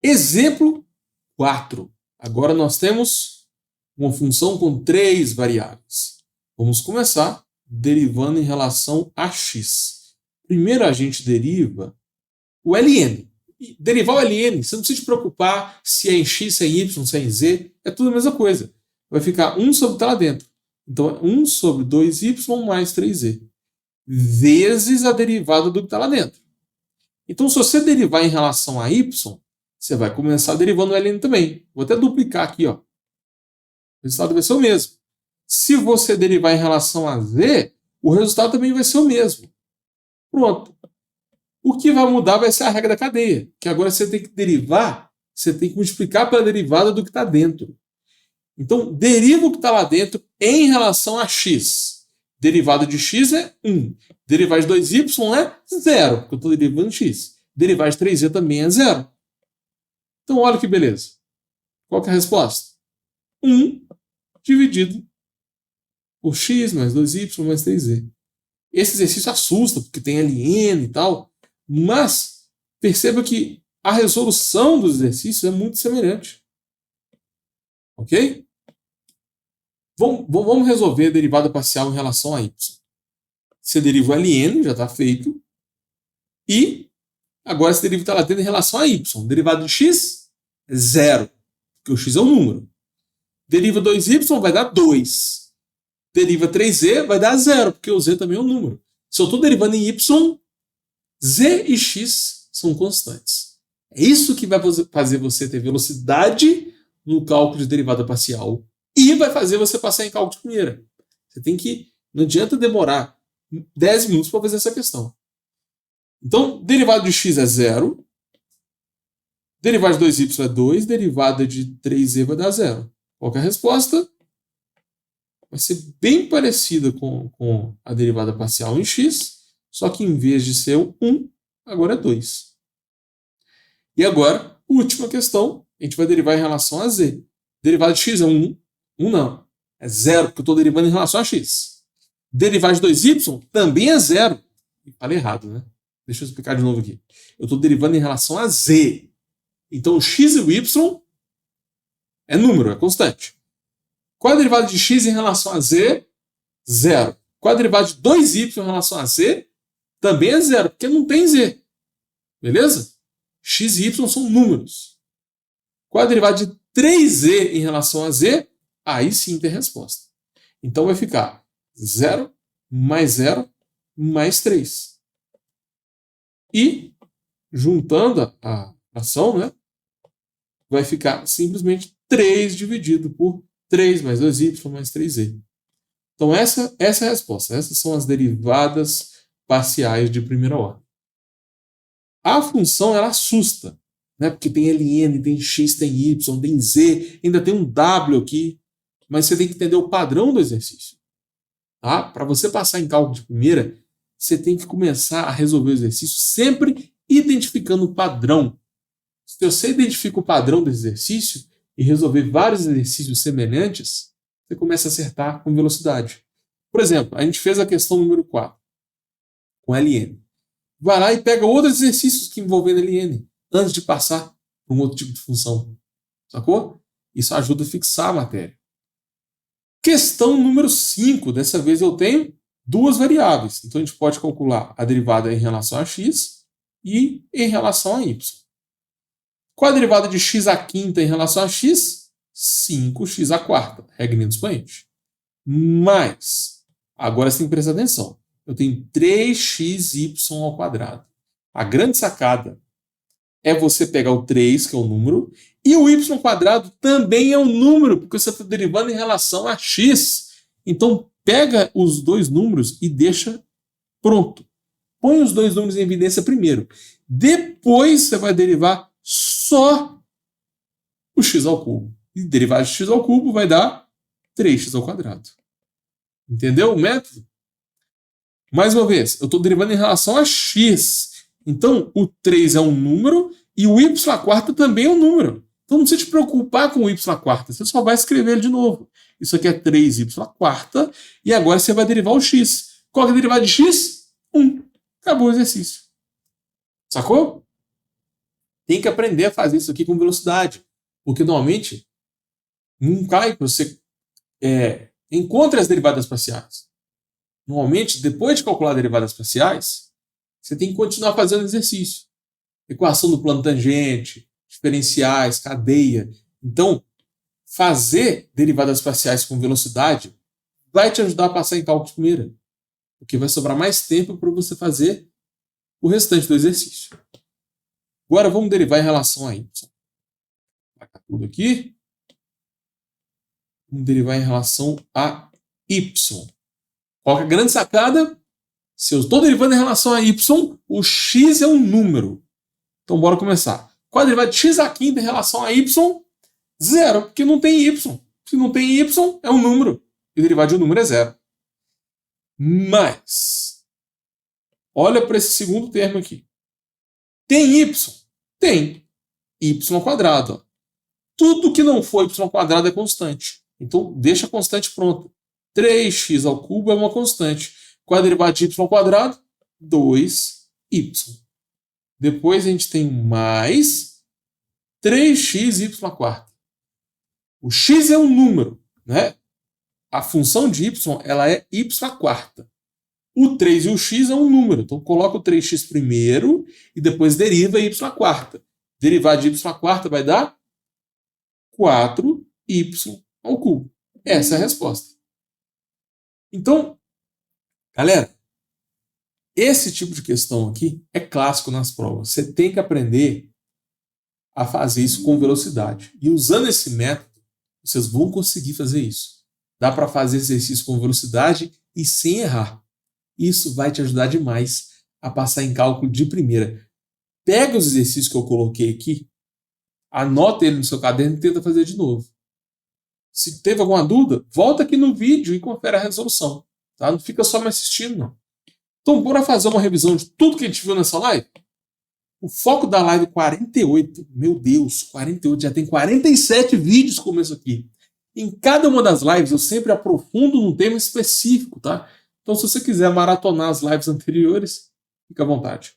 Exemplo 4. Agora nós temos uma função com 3 variáveis. Vamos começar derivando em relação a x. Primeiro a gente deriva o ln. Derivar o ln, você não precisa se preocupar se é em x, se é em y, se é em z, é tudo a mesma coisa. Vai ficar 1 sobre o que está lá dentro. Então é 1 sobre 2y mais 3z, vezes a derivada do que está lá dentro. Então se você derivar em relação a y, você vai começar derivando o ln também. Vou até duplicar aqui, ó. O resultado vai ser o mesmo. Se você derivar em relação a z, o resultado também vai ser o mesmo. Pronto. O que vai mudar vai ser a regra da cadeia, que agora você tem que derivar, você tem que multiplicar pela derivada do que está dentro. Então, deriva o que está lá dentro em relação a x. Derivada de x é 1. Derivada de 2y é 0, porque eu estou derivando x. Derivada de 3z também é 0. Então, olha que beleza. Qual que é a resposta? 1 dividido por x mais 2y mais 3z. Esse exercício assusta, porque tem ln e tal, mas perceba que a resolução dos exercícios é muito semelhante. Ok? Vamos resolver a derivada parcial em relação a y. Você deriva o ln, já está feito, e agora você deriva o que está lá dentro em relação a y. Derivada de x é 0, porque o x é um número. Deriva 2y vai dar 2. Deriva 3z vai dar 0, porque o z também é um número. Se eu estou derivando em y, z e x são constantes. É isso que vai fazer você ter velocidade no cálculo de derivada parcial e vai fazer você passar em cálculo de primeira. Você tem que... Não adianta demorar 10 minutos para fazer essa questão. Então, derivada de x é 0, derivada de 2y é 2, derivada de 3z vai dar 0. Qual que é a resposta? Vai ser bem parecida com a derivada parcial em x, só que em vez de ser 1, agora é 2. E agora, última questão, a gente vai derivar em relação a z. Derivada de x é 1, 1 não, é 0, porque eu estou derivando em relação a x. Derivada de 2y também é 0. Falei errado, né? Deixa eu explicar de novo aqui. Eu estou derivando em relação a z. Então, o x e o y é número, é constante. Qual a derivada de x em relação a z? 0. Qual a derivada de 2y em relação a z? Também é 0, porque não tem z. Beleza? X e y são números. Qual a derivada de 3z em relação a z? Aí sim tem resposta. Então vai ficar 0 mais 0 mais 3. E, juntando a ação, né, vai ficar simplesmente 3 dividido por 3 mais 2y mais 3z. Então essa é a resposta. Essas são as derivadas parciais de primeira ordem. A função ela assusta, né? Porque tem ln, tem x, tem y, tem z, ainda tem um w aqui, mas você tem que entender o padrão do exercício. Tá? Para você passar em cálculo de primeira, você tem que começar a resolver o exercício sempre identificando o padrão. Se você identifica o padrão do exercício e resolver vários exercícios semelhantes, você começa a acertar com velocidade. Por exemplo, a gente fez a questão número 4, com ln. Vai lá e pega outros exercícios que envolvem ln, antes de passar para um outro tipo de função. Sacou? Isso ajuda a fixar a matéria. Questão número 5. Dessa vez eu tenho duas variáveis. Então a gente pode calcular a derivada em relação a x e em relação a y. Qual a derivada de x à quinta em relação a x? 5x à quarta, regra expoente. Mas, agora você tem que prestar atenção. Eu tenho 3xy ao quadrado. A grande sacada é você pegar o 3, que é o número, e o y quadrado também é um número, porque você está derivando em relação a x. Então, pega os dois números e deixa pronto. Põe os dois números em evidência primeiro. Depois você vai derivar só o x ao cubo. E derivada de x ao cubo vai dar 3x ao quadrado. Entendeu o método? Mais uma vez, eu estou derivando em relação a x. Então, o 3 é um número e o y à quarta também é um número. Então, não precisa te preocupar com o y à quarta. Você só vai escrever ele de novo. Isso aqui é 3y à quarta. E agora você vai derivar o x. Qual é a derivada de x? 1. Acabou o exercício. Sacou? tem que aprender a fazer isso aqui com velocidade, porque normalmente num cálculo você encontra as derivadas parciais. Normalmente, depois de calcular derivadas parciais, você tem que continuar fazendo exercício. Equação do plano tangente, diferenciais, cadeia. Então, fazer derivadas parciais com velocidade vai te ajudar a passar em cálculo de primeira, porque vai sobrar mais tempo para você fazer o restante do exercício. Agora vamos derivar em relação a y. Vai ficar tudo aqui. Vamos derivar em relação a y. Qual que é a grande sacada? Se eu estou derivando em relação a y, o x é um número. Então bora começar. Qual a derivada de x à quinta em relação a y? Zero, porque não tem y. Se não tem y, é um número. E o derivado de um número é zero. Mas, olha para esse segundo termo aqui. Tem y? Tem. Y ao quadrado. Ó. Tudo que não for y ao quadrado é constante. Então, deixa a constante pronta. 3x ao cubo é uma constante. Qual a derivada de y ao quadrado? 2y. Depois a gente tem mais 3xy à quarta. O x é um número, né? A função de y ela é y à quarta. O 3 e o x é um número. Então, coloca o 3x primeiro e depois deriva y à quarta. Derivada de y à quarta vai dar 4y ao cubo. Essa é a resposta. Então, galera, esse tipo de questão aqui é clássico nas provas. Você tem que aprender a fazer isso com velocidade. E usando esse método, vocês vão conseguir fazer isso. Dá para fazer exercício com velocidade e sem errar. Isso vai te ajudar demais a passar em cálculo de primeira. Pega os exercícios que eu coloquei aqui, anota ele no seu caderno e tenta fazer de novo. Se teve alguma dúvida, volta aqui no vídeo e confere a resolução. Tá? Não fica só me assistindo, não. Então, bora fazer uma revisão de tudo que a gente viu nessa live? O foco da live 48, meu Deus, 48, já tem 47 vídeos como esse aqui. Em cada uma das lives eu sempre aprofundo num tema específico, tá? Então, se você quiser maratonar as lives anteriores, fica à vontade.